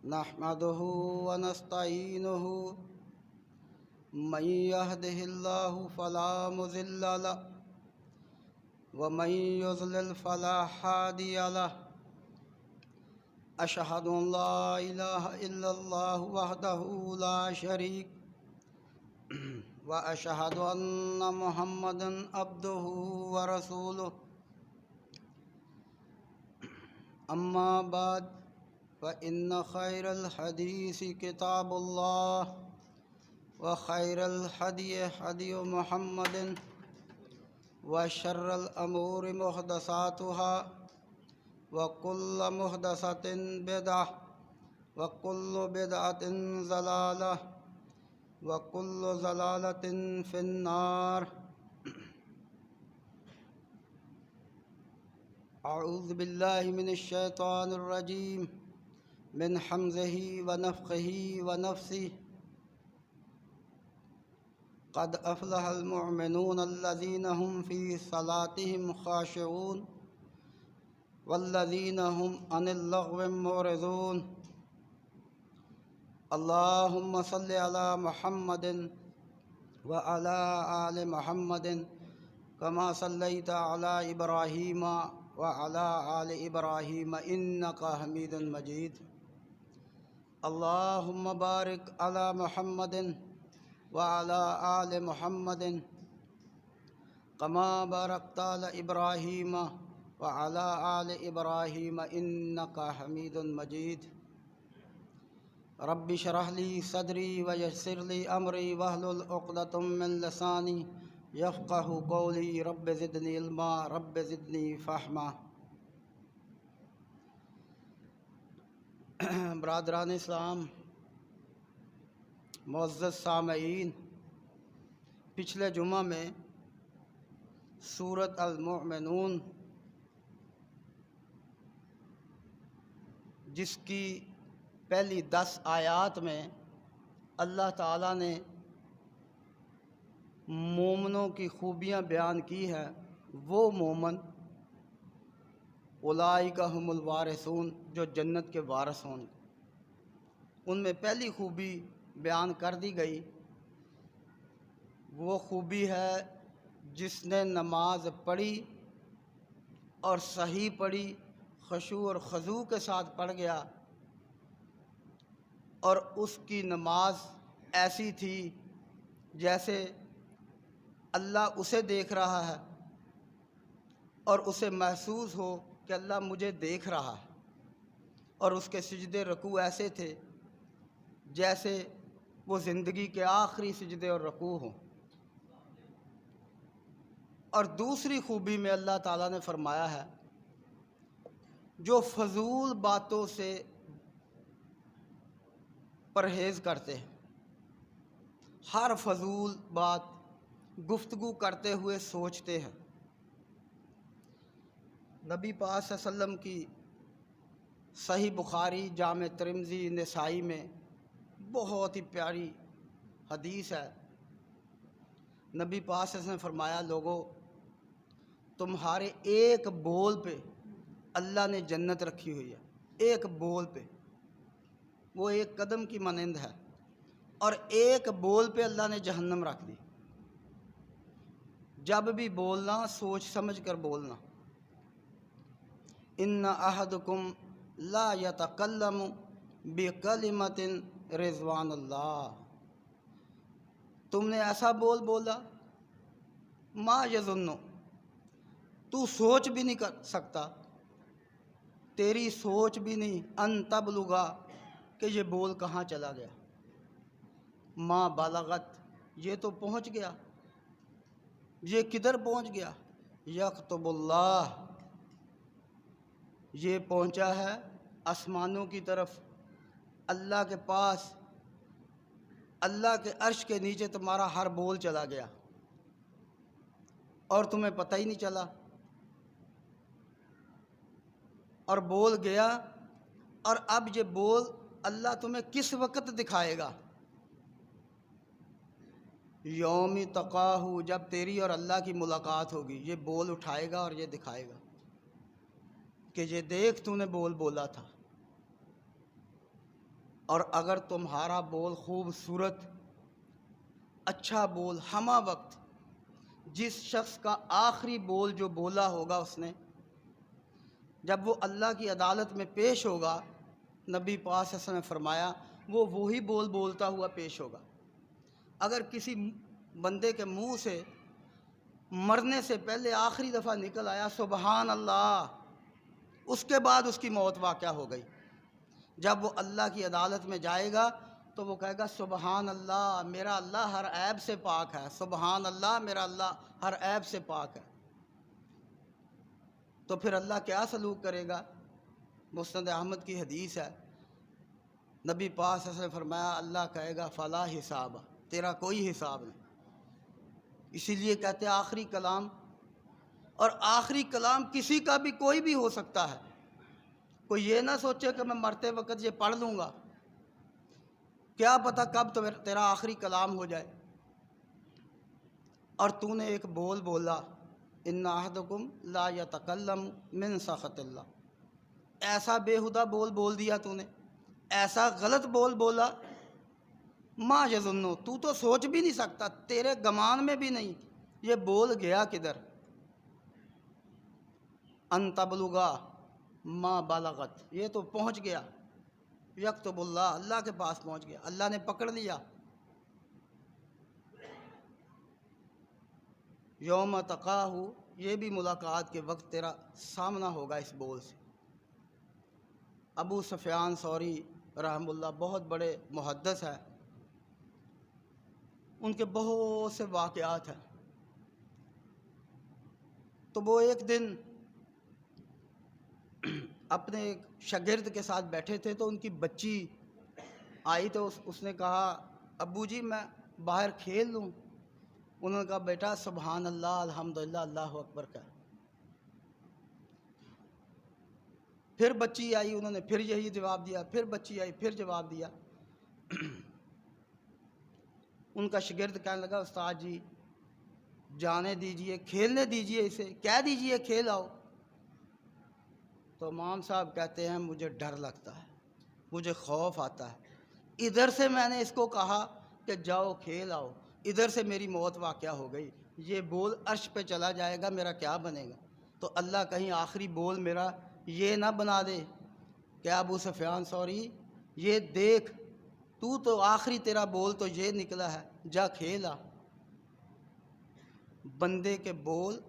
نحمده ونستعينه من يهده الله فلا مضل له ومن يضلل فلا هادي له أشهد أن لا إله إلا الله وحده لا شريك وأشهد أن محمدا عبده ورسوله أما بعد فإن خير الحديث كتاب الله وخير الهدي هدي محمد وشر الأمور محدثاتها وكل محدثة بدعة وكل بدعة ضلالة وكل ضلالة في النار. أعوذ بالله من الشيطان الرجيم من حمزه ونفخه ونفثه. قد أفلح المؤمنون الذين هم في صلاتهم خاشعون والذين هم عن اللغو معرضون. اللهم صل على محمد وعلى آل محمد كما صليت على إبراهيم وعلى آل إبراهيم إنك حميد مجيد. اللهم بارك على محمد وعلى آل محمد كما باركت على إبراهيم وعلى آل إبراهيم إنك حميد مجيد. رب اشرح لي صدري ويسر لي أمري واحلل عقدة من لساني يفقه قولي. رب زدني علما رب زدني فہما. برادران اسلام، معزز سامعین، پچھلے جمعہ میں سورۃ المؤمنون جس کی پہلی 10 آیات میں اللہ تعالیٰ نے مومنوں کی خوبیاں بیان کی ہیں، وہ مومن اولئک ھم الوارثون جو جنت کے وارث ہوں گے. ان میں پہلی خوبی بیان کر دی گئی، وہ خوبی ہے جس نے نماز پڑھی اور صحیح پڑھی، خشوع اور خضوع کے ساتھ پڑھ گیا، اور اس کی نماز ایسی تھی جیسے اللہ اسے دیکھ رہا ہے اور اسے محسوس ہو کہ اللہ مجھے دیکھ رہا ہے، اور اس کے سجدے رکوع ایسے تھے جیسے وہ زندگی کے آخری سجدے اور رکوع ہوں. اور دوسری خوبی میں اللہ تعالیٰ نے فرمایا ہے جو فضول باتوں سے پرہیز کرتے ہیں، ہر فضول بات گفتگو کرتے ہوئے سوچتے ہیں. نبی پاک صلی اللہ علیہ وسلم کی صحیح بخاری، جامع ترمذی، نسائی میں بہت ہی پیاری حدیث ہے. نبی پاک صلی اللہ علیہ وسلم نے فرمایا، لوگو تمہارے ایک بول پہ اللہ نے جنت رکھی ہوئی ہے. ایک بول پہ، وہ ایک قدم کی مانند ہے، اور ایک بول پہ اللہ نے جہنم رکھ دی. جب بھی بولنا سوچ سمجھ کر بولنا. ان احدکم لا یتکلم بکلمۃ رضوان اللہ. تم نے ایسا بول بولا، ما یظن، تو سوچ بھی نہیں کر سکتا، تیری سوچ بھی نہیں، ان تبلغا، کہ یہ بول کہاں چلا گیا. ما بلغت، یہ تو پہنچ گیا، یہ کدھر پہنچ گیا. یکتب اللہ، یہ پہنچا ہے آسمانوں کی طرف، اللہ کے پاس، اللہ کے عرش کے نیچے تمہارا ہر بول چلا گیا اور تمہیں پتہ ہی نہیں چلا. اور بول گیا، اور اب یہ بول اللہ تمہیں کس وقت دکھائے گا؟ یوم تقاہ، جب تیری اور اللہ کی ملاقات ہوگی. یہ بول اٹھائے گا اور یہ دکھائے گا کہ یہ دیکھ تو نے بول بولا تھا. اور اگر تمہارا بول خوبصورت اچھا بول ہمہ وقت جس شخص کا آخری بول جو بولا ہوگا اس نے، جب وہ اللہ کی عدالت میں پیش ہوگا، نبی پاک صلی اللہ علیہ وسلم نے فرمایا وہ وہی بول بولتا ہوا پیش ہوگا۔ اگر کسی بندے کے منہ سے مرنے سے پہلے آخری دفعہ نکل آیا سبحان اللہ، اس کے بعد اس کی موت واقع ہو گئی، جب وہ اللہ کی عدالت میں جائے گا تو وہ کہے گا سبحان اللہ، میرا اللہ ہر عیب سے پاک ہے، سبحان اللہ، میرا اللہ ہر عیب سے پاک ہے۔ تو پھر اللہ کیا سلوک کرے گا؟ مسند احمد کی حدیث ہے، نبی پاک صلی اللہ علیہ وسلم نے فرمایا اللہ کہے گا فلا حساب، تیرا کوئی حساب نہیں۔ اسی لیے کہتے ہیں آخری کلام، اور آخری کلام کسی کا بھی کوئی بھی ہو سکتا ہے۔ کوئی یہ نہ سوچے کہ میں مرتے وقت یہ پڑھ لوں گا، کیا پتہ کب تیرا آخری کلام ہو جائے۔ اور تو نے ایک بول بولا ان احدکم لا یتکلم من سخط اللہ، ایسا بےہودہ بول بول دیا تو نے، ایسا غلط بول بولا، ما یظنو، تو سوچ بھی نہیں سکتا، تیرے گمان میں بھی نہیں یہ بول گیا کدھر، ان تبلغا ما بلغت، یہ تو پہنچ گیا، یکتب اللہ، اللہ کے پاس پہنچ گیا، اللہ نے پکڑ لیا۔ یوم تقاہ، یہ بھی ملاقات کے وقت تیرا سامنا ہوگا اس بول سے۔ ابو سفیان ثوری رحمہ اللہ بہت بڑے محدث ہیں، ان کے بہت سے واقعات ہیں۔ تو وہ ایک دن اپنے ایک شاگرد کے ساتھ بیٹھے تھے، تو ان کی بچی آئی تو اس نے کہا ابو جی میں باہر کھیل لوں؟ انہوں نے کہا بیٹا سبحان اللہ الحمدللہ اللہ اکبر کا۔ پھر بچی آئی، انہوں نے پھر یہی جواب دیا، پھر بچی آئی پھر جواب دیا۔ ان کا شاگرد کہنے لگا استاد جی جانے دیجئے، کھیلنے دیجئے، اسے کہہ دیجئے کھیل آؤ۔ تو امام صاحب کہتے ہیں مجھے ڈر لگتا ہے، مجھے خوف آتا ہے، ادھر سے میں نے اس کو کہا کہ جاؤ کھیل آؤ، ادھر سے میری موت واقع ہو گئی، یہ بول عرش پہ چلا جائے گا، میرا کیا بنے گا؟ تو اللہ کہیں آخری بول میرا یہ نہ بنا دے کہ ابو سفیان ثوری یہ دیکھ تو آخری تیرا بول تو یہ نکلا ہے، جا کھیلا۔ بندے کے بول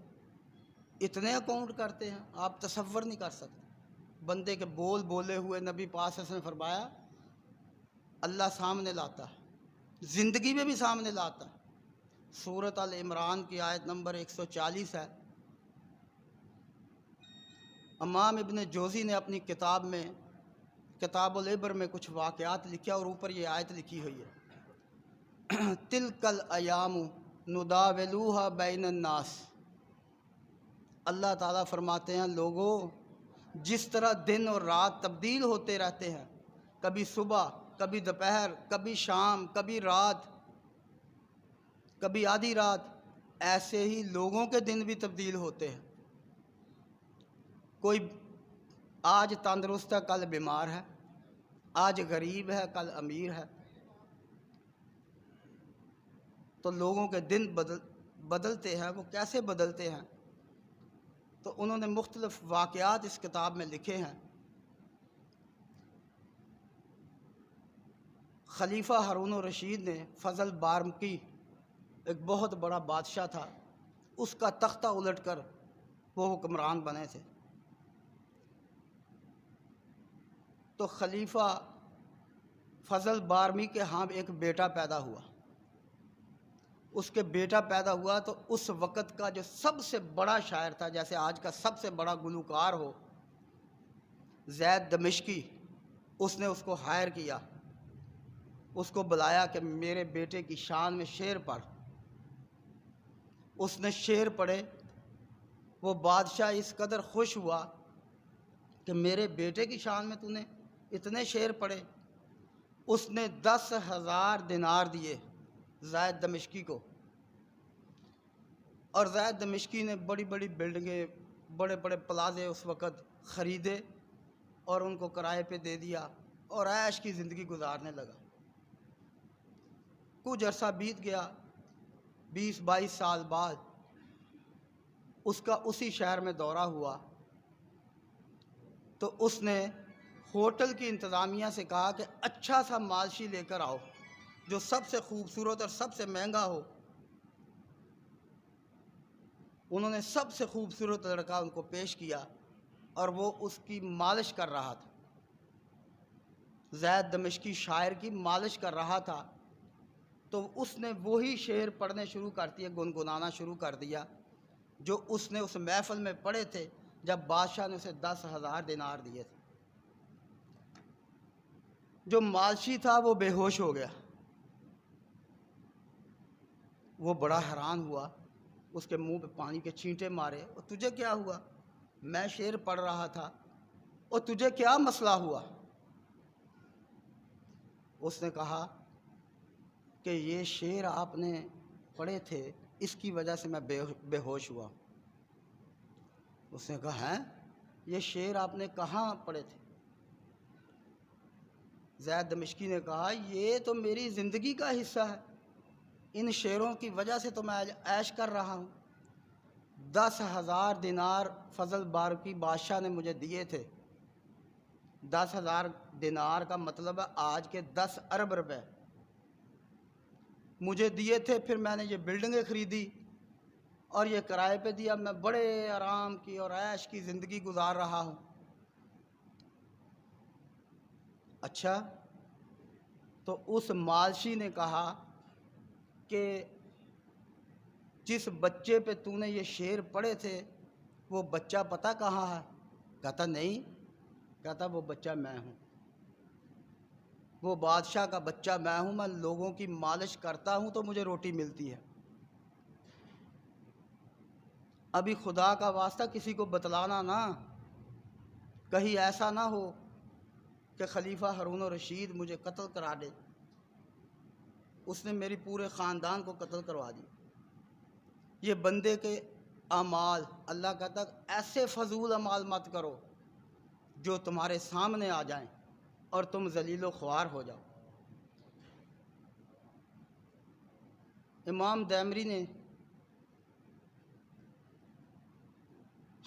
اتنے اکاؤنٹ کرتے ہیں آپ تصور نہیں کر سکتے۔ بندے کے بول بولے ہوئے نبی پاک صلی اللہ علیہ وسلم نے فرمایا اللہ سامنے لاتا ہے، زندگی میں بھی سامنے لاتا ہے۔ سورۃ ال عمران کی آیت نمبر 140 ہے۔ امام ابن جوزی نے اپنی کتاب میں کتاب العبر میں کچھ واقعات لکھا اور اوپر یہ آیت لکھی ہوئی ہے تلک الایام نداولوها بین الناس۔ اللہ تعالیٰ فرماتے ہیں لوگوں جس طرح دن اور رات تبدیل ہوتے رہتے ہیں، کبھی صبح، کبھی دوپہر، کبھی شام، کبھی رات، کبھی آدھی رات، ایسے ہی لوگوں کے دن بھی تبدیل ہوتے ہیں۔ کوئی آج تندرست ہے کل بیمار ہے، آج غریب ہے کل امیر ہے۔ تو لوگوں کے دن بدلتے ہیں، وہ کیسے بدلتے ہیں؟ تو انہوں نے مختلف واقعات اس کتاب میں لکھے ہیں۔ خلیفہ ہارون الرشید نے فضل بارمکی ایک بہت بڑا بادشاہ تھا، اس کا تختہ الٹ کر وہ حکمران بنے تھے۔ تو خلیفہ فضل بارمی کے ہاں ایک بیٹا پیدا ہوا۔ اس کے بیٹا پیدا ہوا تو اس وقت کا جو سب سے بڑا شاعر تھا، جیسے آج کا سب سے بڑا گلوکار ہو، زید دمشقی، اس نے اس کو ہائر کیا، اس کو بلایا کہ میرے بیٹے کی شان میں شعر پڑھ۔ اس نے شعر پڑھے، وہ بادشاہ اس قدر خوش ہوا کہ میرے بیٹے کی شان میں تو نے اتنے شعر پڑھے۔ اس نے 10,000 دینار دیے زید دمشقی کو، اور زید دمشقی نے بڑی بڑی بلڈنگیں، بڑے بڑے پلازے اس وقت خریدے اور ان کو کرائے پہ دے دیا، اور عیش کی زندگی گزارنے لگا۔ کچھ عرصہ بیت گیا، 20-22 سال بعد اس کا اسی شہر میں دورہ ہوا تو اس نے ہوٹل کی انتظامیہ سے کہا کہ اچھا سا مالشی لے کر آؤ جو سب سے خوبصورت اور سب سے مہنگا ہو۔ انہوں نے سب سے خوبصورت لڑکا ان کو پیش کیا اور وہ اس کی مالش کر رہا تھا، زید دمشقی شاعر کی مالش کر رہا تھا۔ تو اس نے وہی شعر پڑھنے شروع کر دیے، گنگنانا شروع کر دیا جو اس نے اس محفل میں پڑھے تھے جب بادشاہ نے اسے 10,000 دینار دیے تھے۔ جو مالشی تھا وہ بے ہوش ہو گیا، وہ بڑا حیران ہوا، اس کے منہ پہ پانی کے چھینٹے مارے۔ اور تجھے کیا ہوا؟ میں شعر پڑھ رہا تھا۔ اور تجھے کیا مسئلہ ہوا؟ اس نے کہا کہ یہ شعر آپ نے پڑھے تھے، اس کی وجہ سے میں بے ہوش ہوا۔ اس نے کہا ہیں یہ شعر آپ نے کہاں پڑھے تھے؟ زید دمشقی نے کہا یہ تو میری زندگی کا حصہ ہے، ان شعروں کی وجہ سے تو میں آج عیش کر رہا ہوں۔ 10,000 دینار فضل بارکی بادشاہ نے مجھے دیے تھے۔ 10,000 دینار کا مطلب ہے آج کے 10 ارب روپے مجھے دیے تھے۔ پھر میں نے یہ بلڈنگیں خریدی اور یہ کرائے پہ دیا، میں بڑے آرام کی اور عیش کی زندگی گزار رہا ہوں۔ اچھا، تو اس مالشی نے کہا کہ جس بچے پہ تو نے یہ شعر پڑھے تھے وہ بچہ پتہ کہاں ہے؟ کہتا نہیں، کہتا وہ بچہ میں ہوں، وہ بادشاہ کا بچہ میں ہوں، میں لوگوں کی مالش کرتا ہوں تو مجھے روٹی ملتی ہے۔ ابھی خدا کا واسطہ کسی کو بتلانا نہ، کہیں ایسا نہ ہو کہ خلیفہ ہارون الرشید مجھے قتل کرا دے۔ اس نے میری پورے خاندان کو قتل کروا دی۔ یہ بندے کے اعمال، اللہ کہتا ایسے فضول اعمال مت کرو جو تمہارے سامنے آ جائیں اور تم ذلیل و خوار ہو جاؤ۔ امام دیمری نے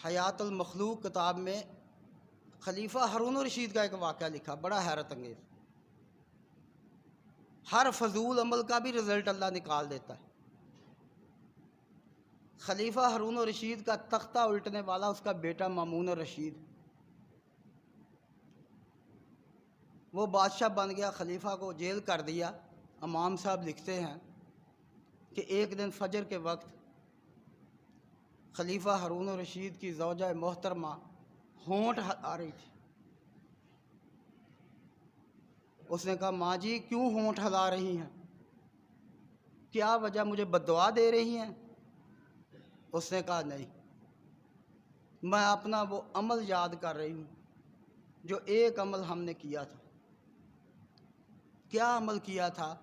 حیات المخلوق کتاب میں خلیفہ ہارون الرشید کا ایک واقعہ لکھا، بڑا حیرت انگیز۔ ہر فضول عمل کا بھی رزلٹ اللہ نکال دیتا ہے۔ خلیفہ ہارون الرشید کا تختہ الٹنے والا اس کا بیٹا مامون الرشید، وہ بادشاہ بن گیا، خلیفہ کو جیل کر دیا۔ امام صاحب لکھتے ہیں کہ ایک دن فجر کے وقت خلیفہ ہارون الرشید کی زوجہ محترمہ ہونٹ ہلا رہی تھی۔ اس نے کہا ماں جی کیوں ہونٹ ہلا رہی ہیں؟ کیا وجہ، مجھے بددعا دے رہی ہیں؟ اس نے کہا نہیں، میں اپنا وہ عمل یاد کر رہی ہوں جو ایک عمل ہم نے کیا تھا۔ کیا عمل کیا تھا؟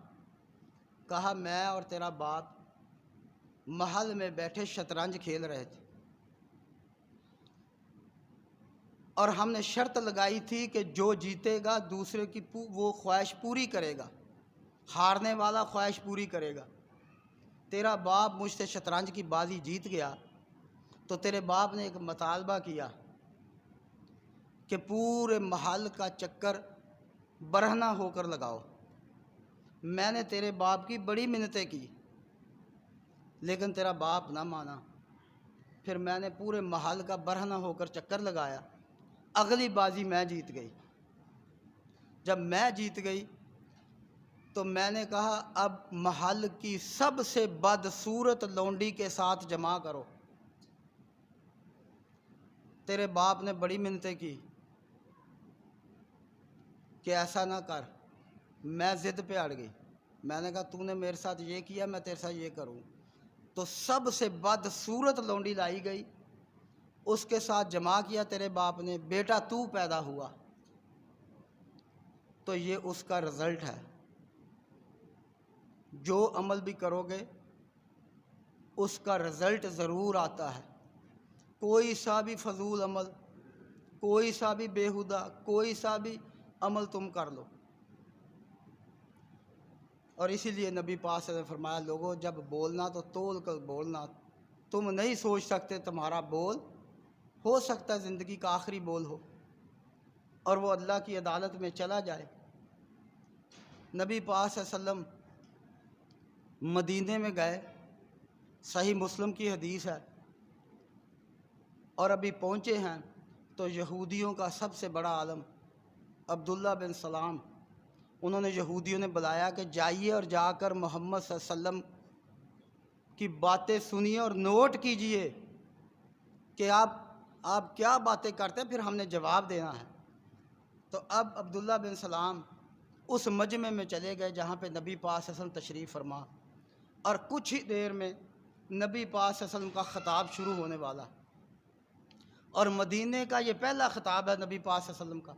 کہا میں اور تیرا باپ محل میں بیٹھے شطرنج کھیل رہے تھے اور ہم نے شرط لگائی تھی کہ جو جیتے گا دوسرے کی وہ خواہش پوری کرے گا، ہارنے والا خواہش پوری کرے گا۔ تیرا باپ مجھ سے شطرنج کی بازی جیت گیا تو تیرے باپ نے ایک مطالبہ کیا کہ پورے محل کا چکر برہنہ ہو کر لگاؤ۔ میں نے تیرے باپ کی بڑی منتیں کی لیکن تیرا باپ نہ مانا۔ پھر میں نے پورے محل کا برہنہ ہو کر چکر لگایا، اگلی بازی میں جیت گئی۔ جب میں جیت گئی تو میں نے کہا اب محل کی سب سے بدصورت لونڈی کے ساتھ جمع کرو۔ تیرے باپ نے بڑی منتیں کی کہ ایسا نہ کر، میں ضد پہ اڑ گئی۔ میں نے کہا تو نے میرے ساتھ یہ کیا، میں تیرے ساتھ یہ کروں۔ تو سب سے بدصورت لونڈی لائی گئی، اس کے ساتھ جمع کیا تیرے باپ نے، بیٹا تو پیدا ہوا۔ تو یہ اس کا رزلٹ ہے، جو عمل بھی کرو گے اس کا رزلٹ ضرور آتا ہے۔ کوئی سا بھی فضول عمل، کوئی سا بھی بیہودہ، کوئی سا بھی عمل تم کر لو۔ اور اسی لیے نبی پاک صلی اللہ علیہ وسلم نے فرمایا لوگوں جب بولنا تو تول کر بولنا، تم نہیں سوچ سکتے تمہارا بول ہو سکتا ہے زندگی کا آخری بول ہو اور وہ اللہ کی عدالت میں چلا جائے۔ نبی پاک صلی اللہ علیہ وسلم مدینے میں گئے، صحیح مسلم کی حدیث ہے، اور ابھی پہنچے ہیں تو یہودیوں کا سب سے بڑا عالم عبداللہ بن سلام، انہوں نے یہودیوں نے بلایا کہ جائیے اور جا کر محمد صلی اللہ علیہ وسلم کی باتیں سنیے اور نوٹ کیجئے کہ آپ کیا باتیں کرتے ہیں، پھر ہم نے جواب دینا ہے۔ تو اب عبداللہ بن سلام اس مجمع میں چلے گئے جہاں پہ نبی پاک صلی اللہ علیہ وسلم تشریف فرما، اور کچھ ہی دیر میں نبی پاک صلی اللہ علیہ وسلم کا خطاب شروع ہونے والا، اور مدینے کا یہ پہلا خطاب ہے نبی پاک صلی اللہ علیہ وسلم کا۔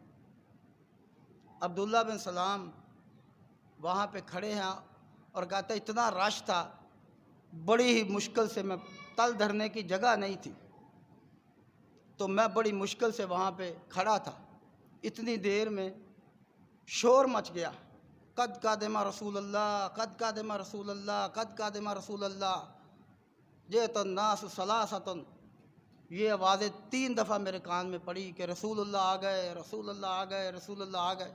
عبداللہ بن سلام وہاں پہ کھڑے ہیں اور کہتا ہے اتنا رش تھا، بڑی ہی مشکل سے، میں تل دھرنے کی جگہ نہیں تھی تو میں بڑی مشکل سے وہاں پہ کھڑا تھا، اتنی دیر میں شور مچ گیا، قد قادم رسول اللہ، قد قادم رسول اللہ، قد قادم رسول اللہ، جئت الناس ثلاثۃ، یہ آوازیں 3 دفعہ میرے کان میں پڑی کہ رسول اللہ آ گئے، رسول اللہ آ گئے، رسول اللہ آ گئے۔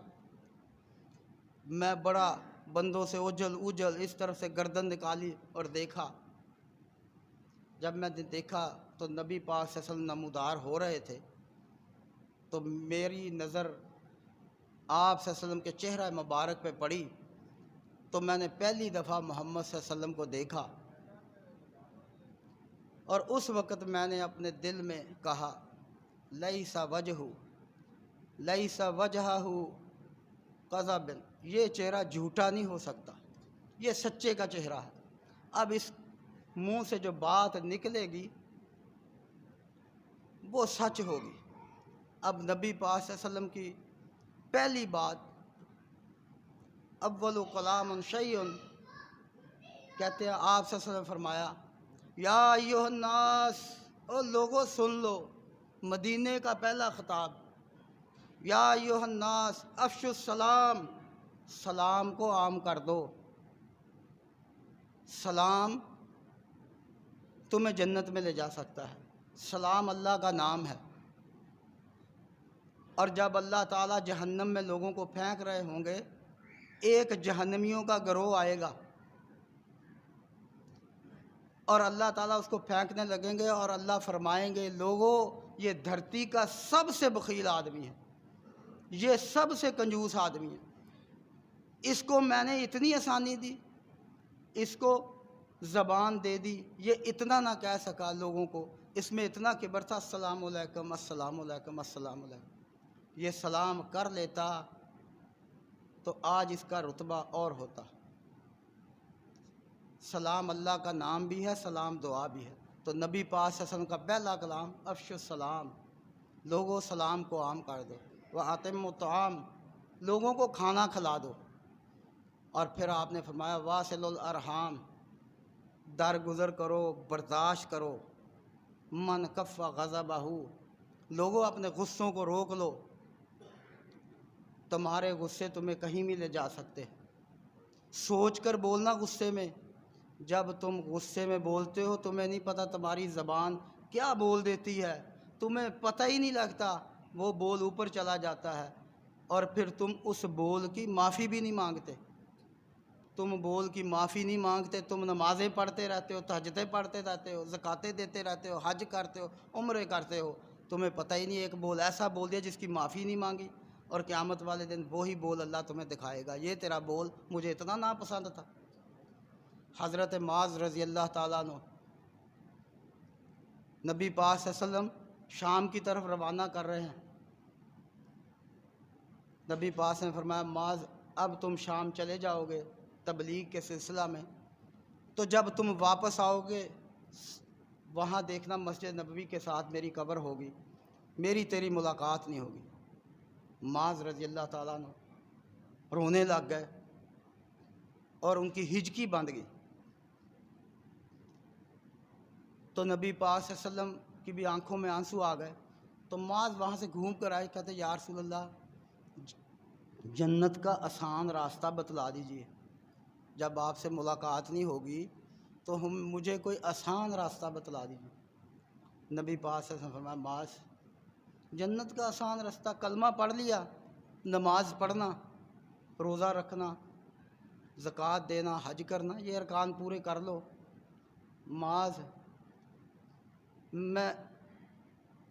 میں بڑا بندوں سے اوجھل اس طرف سے گردن نکالی اور دیکھا، جب میں نے دیکھا تو نبی پاک صلی اللہ علیہ وسلم نمودار ہو رہے تھے، تو میری نظر آپ صلی اللہ علیہ وسلم کے چہرہ مبارک پہ پڑی تو میں نے پہلی دفعہ محمد صلی اللہ علیہ وسلم کو دیکھا، اور اس وقت میں نے اپنے دل میں کہا لیس وجہہ کذب، یہ چہرہ جھوٹا نہیں ہو سکتا، یہ سچے کا چہرہ ہے۔ اب اس منہ سے جو بات نکلے گی وہ سچ ہوگی۔ اب نبی پاک صلی اللہ علیہ وسلم کی پہلی بات، اول کلام شیء، کہتے ہیں آپ صلی اللہ علیہ وسلم نے فرمایا یا ایھا الناس، او لوگوں سن لو، مدینے کا پہلا خطاب، یا ایھا الناس افشوا السلام، سلام کو عام کر دو، سلام تمہیں جنت میں لے جا سکتا ہے، سلام اللہ کا نام ہے۔ اور جب اللہ تعالیٰ جہنم میں لوگوں کو پھینک رہے ہوں گے، ایک جہنمیوں کا گروہ آئے گا اور اللہ تعالیٰ اس کو پھینکنے لگیں گے، اور اللہ فرمائیں گے لوگوں یہ دھرتی کا سب سے بخیل آدمی ہے، یہ سب سے کنجوس آدمی ہے، اس کو میں نے اتنی آسانی دی، اس کو زبان دے دی، یہ اتنا نہ کہہ سکا لوگوں کو، اس میں اتنا کبر تھا، السلام علیکم السلام علیکم السلام علیکم، یہ سلام کر لیتا تو آج اس کا رتبہ اور ہوتا۔ سلام اللہ کا نام بھی ہے، سلام دعا بھی ہے۔ تو نبی پاک صلی اللہ علیہ وسلم کا پہلا کلام افشوا السلام، لوگوں سلام کو عام کر دو، وَأَتِمُّوا الطَّعَامَ، لوگوں کو کھانا کھلا دو، اور پھر آپ نے فرمایا واصلوا الارحام، درگزر کرو، برداشت کرو، من کف غضبہ، لوگوں اپنے غصوں کو روک لو، تمہارے غصے تمہیں کہیں بھی لے جا سکتے، سوچ کر بولنا غصے میں، جب تم غصے میں بولتے ہو تمہیں نہیں پتہ تمہاری زبان کیا بول دیتی ہے، تمہیں پتہ ہی نہیں لگتا، وہ بول اوپر چلا جاتا ہے، اور پھر تم اس بول کی معافی بھی نہیں مانگتے، تم بول کی معافی نہیں مانگتے، تم نمازیں پڑھتے رہتے ہو، تہجدیں پڑھتے رہتے ہو، زکاتیں دیتے رہتے ہو، حج کرتے ہو، عمرے کرتے ہو، تمہیں پتہ ہی نہیں، ایک بول ایسا بول دیا جس کی معافی نہیں مانگی، اور قیامت والے دن وہی بول اللہ تمہیں دکھائے گا، یہ تیرا بول مجھے اتنا ناپسند تھا۔ حضرت معاذ رضی اللہ تعالیٰ عنہ نبی پاک صلی اللہ علیہ وسلم شام کی طرف روانہ کر رہے ہیں، نبی پاک نے فرمایا معاذ اب تم شام چلے جاؤ گے تبلیغ کے سلسلہ میں، تو جب تم واپس آؤ گے وہاں دیکھنا مسجد نبوی کے ساتھ میری قبر ہوگی، میری تیری ملاقات نہیں ہوگی۔ معاذ رضی اللہ تعالیٰ عنہ رونے لگ گئے اور ان کی ہجکی بند گئی، تو نبی پاک صلی اللہ علیہ وسلم کی بھی آنکھوں میں آنسو آ گئے، تو معاذ وہاں سے گھوم کر آئے، کہتے یا رسول اللہ جنت کا آسان راستہ بتلا دیجیے۔ جب آپ سے ملاقات نہیں ہوگی تو مجھے کوئی آسان راستہ بتلا دیجیے۔ نبی پاک صلی اللہ علیہ وسلم فرمایا معاذ، جنت کا آسان راستہ کلمہ پڑھ لیا، نماز پڑھنا، روزہ رکھنا، زکوٰۃ دینا، حج کرنا، یہ ارکان پورے کر لو۔ معاذ، میں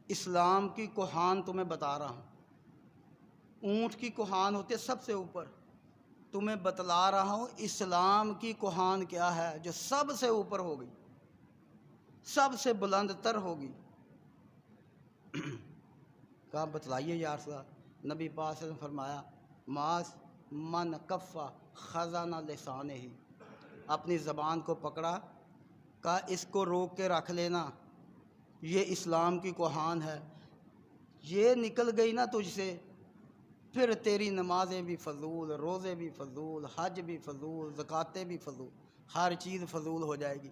اسلام کی کوہان تمہیں بتا رہا ہوں۔ اونٹ کی کوہان ہوتے سب سے اوپر، تمہیں بتلا رہا ہوں اسلام کی کوہان کیا ہے جو سب سے اوپر ہوگی، سب سے بلند تر ہوگی۔ کہا بتلائیے یا رسول اللہ۔ نبی پاک صلی اللہ علیہ وسلم فرمایا معاذ، من کفا خزانہ لسانہ ہی، اپنی زبان کو پکڑا، کہا اس کو روک کے رکھ لینا، یہ اسلام کی کوہان ہے، یہ نکل گئی نا تجھ سے پھر تیری نمازیں بھی فضول، روزے بھی فضول، حج بھی فضول، زکاتیں بھی فضول، ہر چیز فضول ہو جائے گی،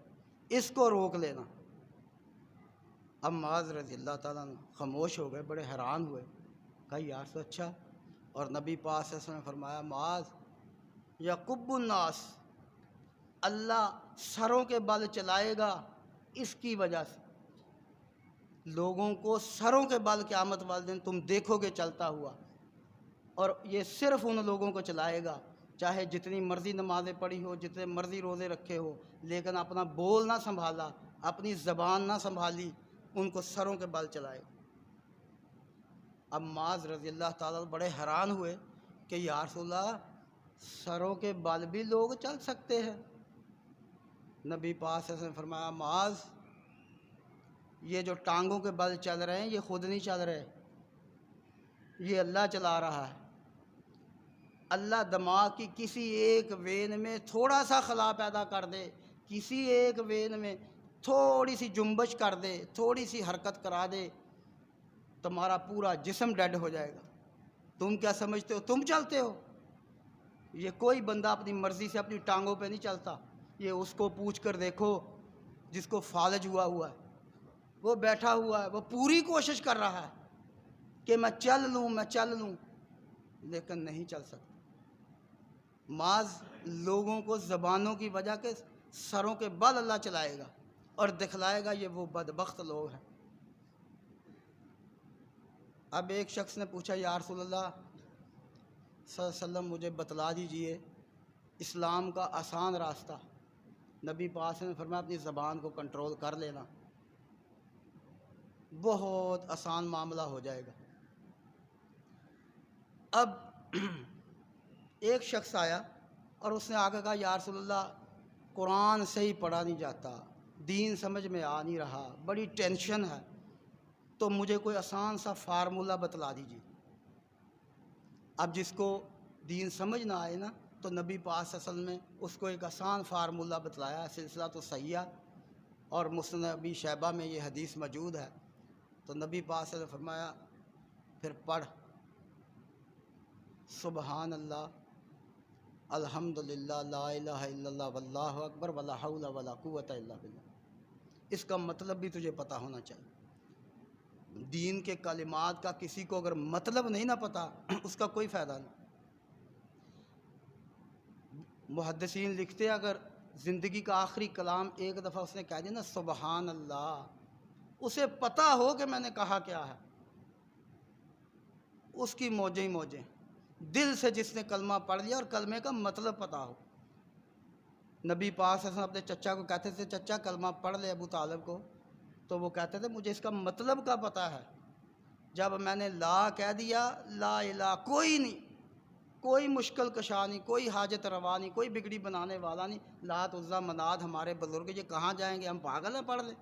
اس کو روک لینا۔ اب معاذ رضی اللہ تعالیٰ عنہ خاموش ہو گئے، بڑے حیران ہوئے، کہا یا رسول اللہ اچھا؟ اور نبی پاک صلی اللہ علیہ وسلم نے فرمایا معاذ، یکب الناس، اللہ سروں کے بل چلائے گا اس کی وجہ سے، لوگوں کو سروں کے بل قیامت والے دن تم دیکھو گے چلتا ہوا، اور یہ صرف ان لوگوں کو چلائے گا چاہے جتنی مرضی نمازیں پڑھی ہو، جتنے مرضی روزے رکھے ہو، لیکن اپنا بول نہ سنبھالا، اپنی زبان نہ سنبھالی، ان کو سروں کے بل چلائے گا۔ اب معاذ رضی اللہ تعالیٰ بڑے حیران ہوئے کہ یا رسول اللہ سروں کے بل بھی لوگ چل سکتے ہیں؟ نبی پاک صلی اللہ علیہ وسلم نے فرمایا معاذ، یہ جو ٹانگوں کے بل چل رہے ہیں یہ خود نہیں چل رہے، یہ اللہ چلا رہا ہے۔ اللہ دماغ کی کسی ایک وین میں تھوڑا سا خلا پیدا کر دے، کسی ایک وین میں تھوڑی سی جنبش کر دے، تھوڑی سی حرکت کرا دے، تمہارا پورا جسم ڈیڈ ہو جائے گا۔ تم کیا سمجھتے ہو تم چلتے ہو؟ یہ کوئی بندہ اپنی مرضی سے اپنی ٹانگوں پہ نہیں چلتا، یہ اس کو پوچھ کر دیکھو جس کو فالج ہوا ہے، وہ بیٹھا ہوا ہے، وہ پوری کوشش کر رہا ہے کہ میں چل لوں، لیکن نہیں چل سکتا۔ معاذ، لوگوں کو زبانوں کی وجہ کے سروں کے بل اللہ چلائے گا اور دکھلائے گا یہ وہ بدبخت لوگ ہیں۔ اب ایک شخص نے پوچھا یا رسول اللہ صلی اللہ علیہ وسلم مجھے بتلا دیجئے اسلام کا آسان راستہ۔ نبی پاک نے فرمایا اپنی زبان کو کنٹرول کر لینا، بہت آسان معاملہ ہو جائے گا۔ اب ایک شخص آیا اور اس نے آگے کہا یا رسول اللہ قرآن صحیح پڑھا نہیں جاتا، دین سمجھ میں آ نہیں رہا، بڑی ٹینشن ہے، تو مجھے کوئی آسان سا فارمولہ بتلا دیجیے۔ اب جس کو دین سمجھ نہ آئے نا تو نبی پاک صلی اللہ علیہ وسلم نے اس کو ایک آسان فارمولہ بتلایا، سلسلہ تو صحیحہ اور مسند ابی شیبہ میں یہ حدیث موجود ہے۔ تو نبی پاک صلی اللہ علیہ وسلم نے فرمایا پھر پڑھ سبحان اللہ، الحمدللہ، لا الہ الا اللہ، واللہ اکبر، ولا حول ولا قوت الا باللہ۔ اس کا مطلب بھی تجھے پتہ ہونا چاہیے۔ دین کے کلمات کا کسی کو اگر مطلب نہیں نہ پتہ اس کا کوئی فائدہ نہیں۔ محدثین لکھتے اگر زندگی کا آخری کلام ایک دفعہ اس نے کہہ دیا نا سبحان اللہ، اسے پتہ ہو کہ میں نے کہا کیا ہے، اس کی موجیں ہی موجیں۔ دل سے جس نے کلمہ پڑھ لیا اور کلمے کا مطلب پتہ ہو۔ نبی پاک صلی اللہ علیہ وسلم اپنے چچا کو کہتے تھے چچا کلمہ پڑھ لے ابو طالب کو، تو وہ کہتے تھے مجھے اس کا مطلب کا پتہ ہے۔ جب میں نے لا کہہ دیا، لا الہ، کوئی نہیں، کوئی مشکل کشا نہیں، کوئی حاجت روا نہیں، کوئی بگڑی بنانے والا نہیں، لات عزا منات ہمارے بزرگ یہ کہاں جائیں گے، ہم پاگل ہیں پڑھ لیں،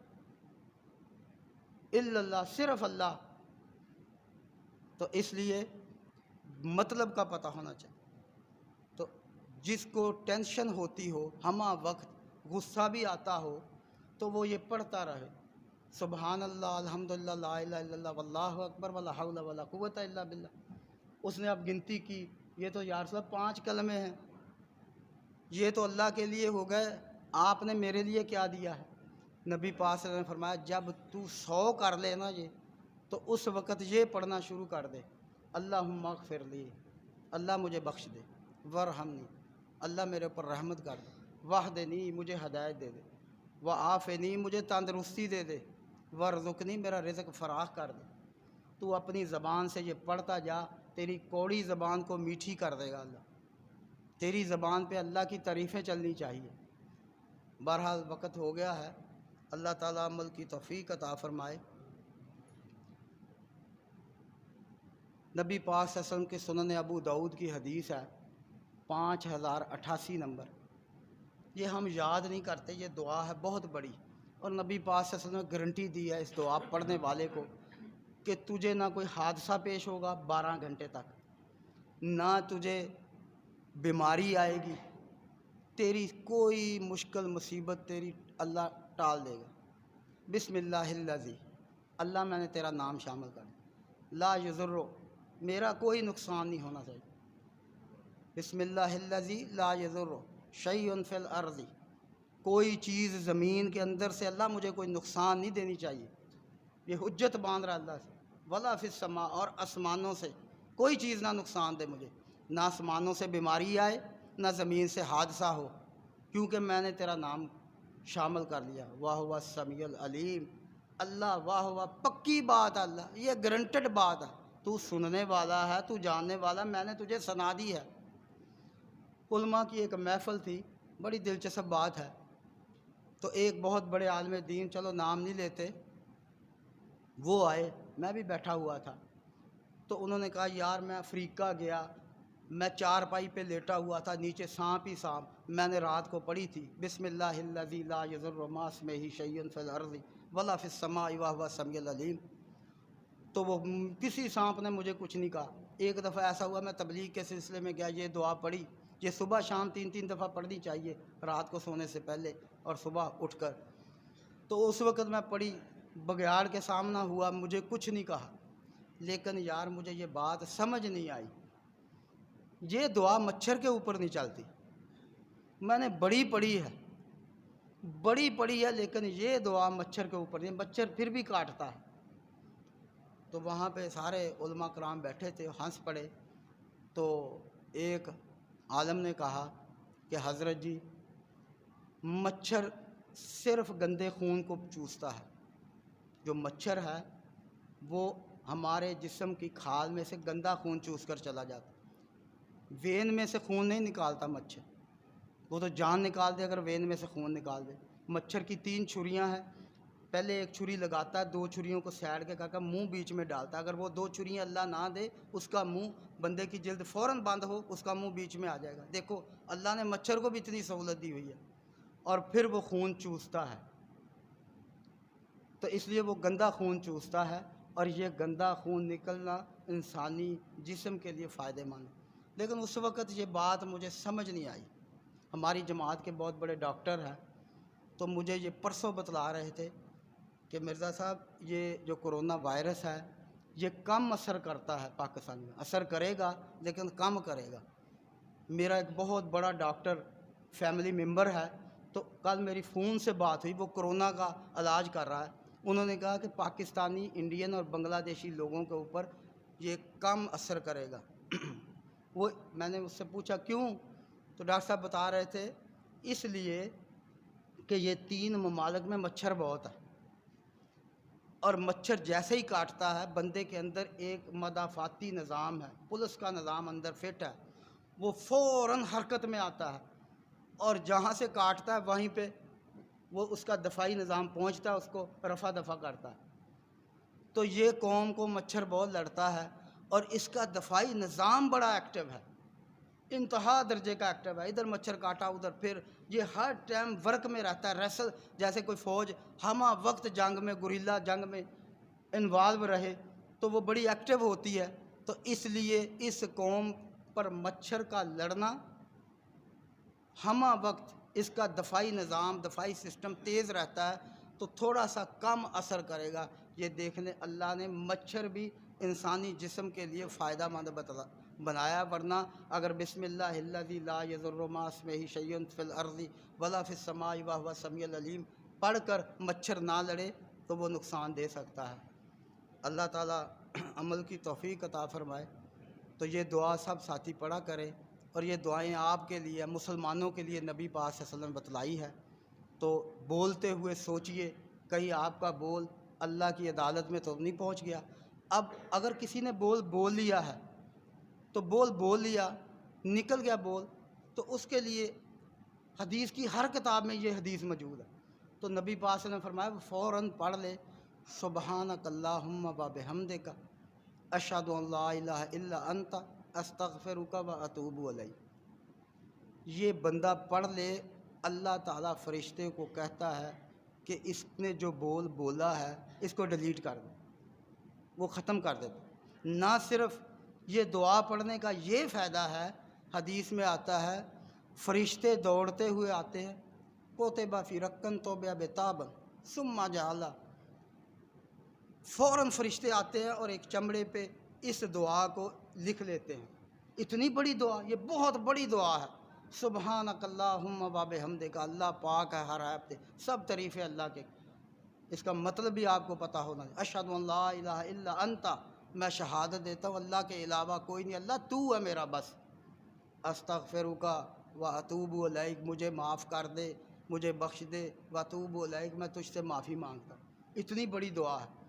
الا اللہ، صرف اللہ۔ تو اس لیے مطلب کا پتہ ہونا چاہیے۔ تو جس کو ٹینشن ہوتی ہو، ہمہ وقت غصہ بھی آتا ہو، تو وہ یہ پڑھتا رہے سبحان اللہ، الحمدللہ، لا الہ الا اللہ، واللہ اکبر، ولا حول ولا قوت الا باللہ۔ اس نے اب گنتی کی، یہ تو یا رسول اللہ 5 کلمے ہیں، یہ تو اللہ کے لیے ہو گئے، آپ نے میرے لیے کیا دیا ہے؟ نبی پاک صلی اللہ علیہ وسلم نے فرمایا جب تو 100 کر لینا یہ، تو اس وقت یہ پڑھنا شروع کر دے اللہم اغفر لی، اللہ مجھے بخش دے، ورحمنی، اللہ میرے اوپر رحمت کر دے، واہدنی، مجھے ہدایت دے دے، وعافنی، مجھے تندرستی دے دے، وارزقنی، میرا رزق فراخ کر دے۔ تو اپنی زبان سے یہ پڑھتا جا، تیری کوڑی زبان کو میٹھی کر دے گا اللہ۔ تیری زبان پہ اللہ کی تعریفیں چلنی چاہیے۔ بہرحال وقت ہو گیا ہے، اللہ تعالیٰ عمل کی توفیق عطا فرمائے۔ نبی پاک صلی اللہ علیہ وسلم کے سنن ابو داؤد کی حدیث ہے 5088 نمبر۔ یہ ہم یاد نہیں کرتے، یہ دعا ہے بہت بڑی، اور نبی پاک صلی اللہ علیہ وسلم نے گارنٹی دی ہے اس دعا پڑھنے والے کو کہ تجھے نہ کوئی حادثہ پیش ہوگا 12 گھنٹے تک، نہ تجھے بیماری آئے گی، تیری کوئی مشکل مصیبت تیری اللہ ٹال دے گا۔ بسم اللہ الذی، اللہ میں نے تیرا نام شامل کر دیا، لا یضر، میرا کوئی نقصان نہیں ہونا چاہیے۔ بسم اللہ الذی لا یضر شیء فی الارض، کوئی چیز زمین کے اندر سے اللہ مجھے کوئی نقصان نہیں دینی چاہیے، یہ حجت باندھ رہا اللہ سے، ولا فی السماء، اور آسمانوں سے کوئی چیز نہ نقصان دے مجھے، نہ آسمانوں سے بیماری آئے نہ زمین سے حادثہ ہو، کیونکہ میں نے تیرا نام شامل کر لیا۔ واہ ہوا السمیع العلیم، اللہ واہ ہوا، پکی بات ہے اللہ، یہ گرنٹڈ بات ہے، تو سننے والا ہے، تو جاننے والا، میں نے تجھے سنا دی ہے۔ علماء کی ایک محفل تھی، بڑی دلچسپ بات ہے، تو ایک بہت بڑے عالم دین، چلو نام نہیں لیتے، وہ آئے، میں بھی بیٹھا ہوا تھا، تو انہوں نے کہا یار میں افریقہ گیا، میں چارپائی پہ لیٹا ہوا تھا، نیچے سانپ ہی سانپ، میں نے رات کو پڑھی تھی بسم اللہ الذی لا یضر مع اسمہ شیء فی الارض ولا فی السماء وہو السمیع العلیم۔ تو وہ کسی سانپ نے مجھے کچھ نہیں کہا۔ ایک دفعہ ایسا ہوا، میں تبلیغ کے سلسلے میں گیا، یہ دعا پڑھی، یہ صبح شام 3 دفعہ پڑھنی چاہیے، رات کو سونے سے پہلے اور صبح اٹھ کر۔ تو اس وقت میں پڑھی، بگیاڑ کے سامنا ہوا، مجھے کچھ نہیں کہا، لیکن یار مجھے یہ بات سمجھ نہیں آئی، یہ دعا مچھر کے اوپر نہیں چلتی، میں نے بڑی پڑھی ہے لیکن یہ دعا مچھر کے اوپر نہیں، مچھر پھر بھی کاٹتا ہے۔ تو وہاں پہ سارے علماء کرام بیٹھے تھے، ہنس پڑے۔ تو ایک عالم نے کہا کہ حضرت جی، مچھر صرف گندے خون کو چوستا ہے، جو مچھر ہے وہ ہمارے جسم کی کھال میں سے گندا خون چوس کر چلا جاتا، وین میں سے خون نہیں نکالتا مچھر، وہ تو جان نکال دے اگر وین میں سے خون نکال دے۔ مچھر کی 3 چھریاں ہیں، پہلے ایک چھری لگاتا ہے، 2 چھریوں کو سائڈ کے کر منہ بیچ میں ڈالتا ہے، اگر وہ 2 چھریاں اللہ نہ دے، اس کا منہ، بندے کی جلد فوراً بند ہو، اس کا منہ بیچ میں آ جائے گا۔ دیکھو اللہ نے مچھر کو بھی اتنی سہولت دی ہوئی ہے، اور پھر وہ خون چوستا ہے، تو اس لیے وہ گندا خون چوستا ہے، اور یہ گندا خون نکلنا انسانی جسم کے لیے فائدہ مند ہے۔ لیکن اس وقت یہ بات مجھے سمجھ نہیں آئی۔ ہماری جماعت کے بہت بڑے ڈاکٹر ہیں، تو مجھے یہ پرسوں بتلا رہے تھے کہ مرزا صاحب یہ جو کرونا وائرس ہے یہ کم اثر کرتا ہے پاکستان میں، اثر کرے گا لیکن کم کرے گا۔ میرا ایک بہت بڑا ڈاکٹر فیملی ممبر ہے، تو کل میری فون سے بات ہوئی، وہ کرونا کا علاج کر رہا ہے، انہوں نے کہا کہ پاکستانی، انڈین اور بنگلہ دیشی لوگوں کے اوپر یہ کم اثر کرے گا۔ وہ میں نے اس سے پوچھا کیوں، تو ڈاکٹر صاحب بتا رہے تھے اس لیے کہ یہ 3 ممالک میں مچھر بہت ہے، اور مچھر جیسے ہی کاٹتا ہے بندے کے اندر ایک مدافعتی نظام ہے، پولیس کا نظام اندر فٹ ہے، وہ فوراً حرکت میں آتا ہے، اور جہاں سے کاٹتا ہے وہیں پہ وہ اس کا دفاعی نظام پہنچتا ہے، اس کو رفع دفع کرتا ہے۔ تو یہ قوم کو مچھر بہت لڑتا ہے، اور اس کا دفاعی نظام بڑا ایکٹیو ہے، انتہا درجے کا ایکٹیو ہے، ادھر مچھر کاٹا ادھر، پھر یہ ہر ٹائم ورک میں رہتا ہے، ریسل جیسے کوئی فوج ہمہ وقت جنگ میں، گوریلا جنگ میں انوالو رہے، تو وہ بڑی ایکٹیو ہوتی ہے۔ تو اس لیے اس قوم پر مچھر کا لڑنا ہمہ وقت اس کا دفاعی نظام، دفاعی سسٹم تیز رہتا ہے، تو تھوڑا سا کم اثر کرے گا۔ یہ دیکھنے اللہ نے مچھر بھی انسانی جسم کے لیے فائدہ مند بنایا، ورنہ اگر بسم اللہ الذی لا یضر مع اسمہ شیء فی الارض ولا فی السماء وہو السمیع العلیم پڑھ کر مچھر نہ لڑے تو وہ نقصان دے سکتا ہے۔ اللہ تعالیٰ عمل کی توفیق عطا فرمائے۔ تو یہ دعا سب ساتھی پڑھا کریں، اور یہ دعائیں آپ کے لیے، مسلمانوں کے لیے نبی پاک صلی اللہ علیہ وسلم نے بتلائی ہے۔ تو بولتے ہوئے سوچئے کہیں آپ کا بول اللہ کی عدالت میں تو نہیں پہنچ گیا۔ اب اگر کسی نے بول لیا ہے تو بول لیا، نکل گیا بول، تو اس کے لیے حدیث کی ہر کتاب میں یہ حدیث موجود ہے۔ تو نبی پاک صلی اللہ علیہ وسلم نے فرمایا فوراً پڑھ لے سبحانک اللہم و بحمدک اشہد ان لا الہ الا انت استغفرک و اتوب الیک۔ یہ بندہ پڑھ لے، اللہ تعالیٰ فرشتے کو کہتا ہے کہ اس نے جو بولا ہے اس کو ڈیلیٹ کر دے، وہ ختم کر دیتا۔ نہ صرف یہ دعا پڑھنے کا یہ فائدہ ہے، حدیث میں آتا ہے فرشتے دوڑتے ہوئے آتے ہیں، کوتبہ فی رکن توبہ بتاب ثم جعلا، فوراً فرشتے آتے ہیں اور ایک چمڑے پہ اس دعا کو لکھ لیتے ہیں۔ اتنی بڑی دعا، یہ بہت بڑی دعا ہے۔ سبحانک اللہم و بحمدک، اللہ پاک ہے ہر عیب سے، سب تعریف ہے اللہ کے۔ اس کا مطلب بھی آپ کو پتہ ہونا چاہیے۔ اشہد ان لا الہ الا انت، میں شہادت دیتا ہوں اللہ کے علاوہ کوئی نہیں، اللہ تو ہے میرا بس۔ استغفرک و اتوب الیک، مجھے معاف کر دے، مجھے بخش دے، و اتوب الیک، میں تجھ سے معافی مانگتا ہوں۔ اتنی بڑی دعا ہے۔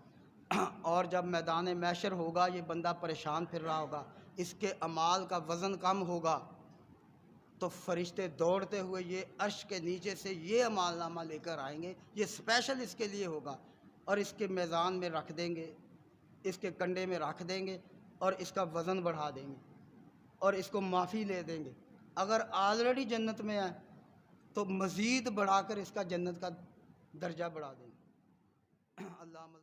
اور جب میدان محشر ہوگا، یہ بندہ پریشان پھر رہا ہوگا، اس کے اعمال کا وزن کم ہوگا، تو فرشتے دوڑتے ہوئے یہ عرش کے نیچے سے یہ اعمال نامہ لے کر آئیں گے، یہ اسپیشل اس کے لیے ہوگا، اور اس کے میزان میں رکھ دیں گے، اس کے کنڈے میں رکھ دیں گے، اور اس کا وزن بڑھا دیں گے، اور اس کو معافی لے دیں گے۔ اگر آلریڈی جنت میں ہے تو مزید بڑھا کر اس کا جنت کا درجہ بڑھا دیں گے۔ اللہ عمل